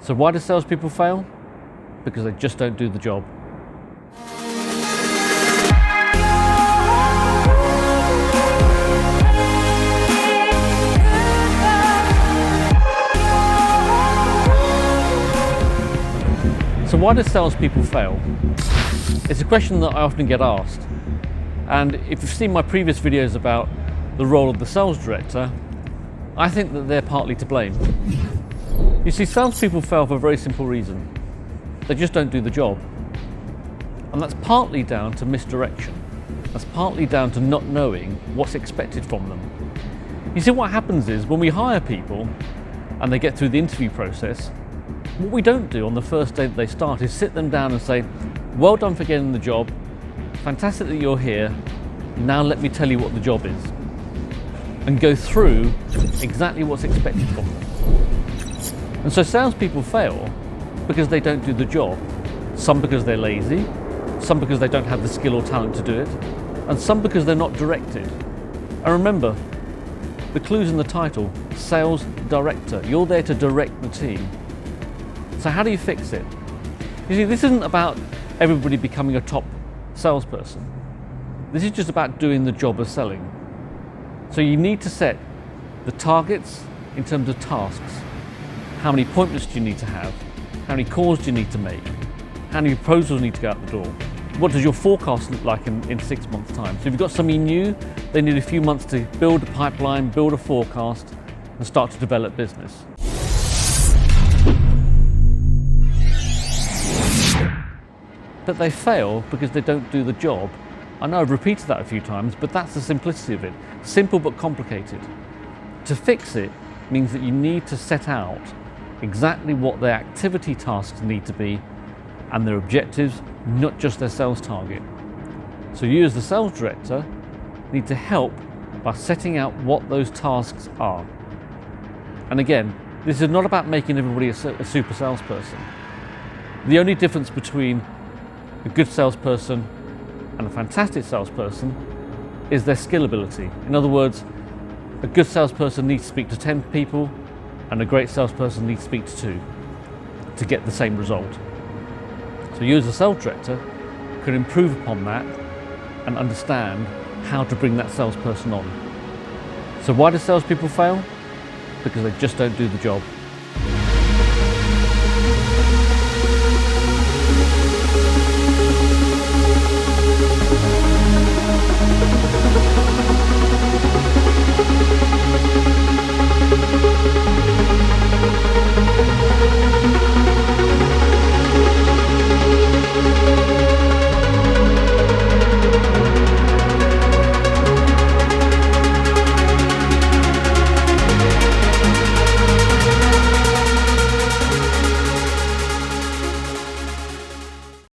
So why do salespeople fail? Because they just don't do the job. So why do salespeople fail? It's a question that I often get asked. And if you've seen my previous videos about the role of the sales director, I think that they're partly to blame. You see, salespeople fail for a very simple reason. They just don't do the job. And that's partly down to misdirection. That's partly down to not knowing what's expected from them. You see, what happens is when we hire people and they get through the interview process, what we don't do on the first day that they start is sit them down and say, well done for getting the job, fantastic that you're here, now let me tell you what the job is. And go through exactly what's expected from them. And so salespeople fail because they don't do the job. Some because they're lazy, some because they don't have the skill or talent to do it, and some because they're not directed. And remember, the clue's in the title, sales director. You're there to direct the team. So how do you fix it? You see, this isn't about everybody becoming a top salesperson. This is just about doing the job of selling. So you need to set the targets in terms of tasks. How many appointments do you need to have? How many calls do you need to make? How many proposals need to go out the door? What does your forecast look like in 6 months' time? So if you've got somebody new, they need a few months to build a pipeline, build a forecast, and start to develop business. But they fail because they don't do the job. I know I've repeated that a few times, but that's the simplicity of it. Simple but complicated. To fix it means that you need to set out exactly what their activity tasks need to be and their objectives, not just their sales target. So you as the sales director need to help by setting out what those tasks are. And again, this is not about making everybody a super salesperson. The only difference between a good salesperson and a fantastic salesperson is their skill ability. In other words, a good salesperson needs to speak to 10 people and a great salesperson needs to speak to 2 to get the same result. So you as a sales director can improve upon that and understand how to bring that salesperson on. So why do salespeople fail? Because they just don't do the job.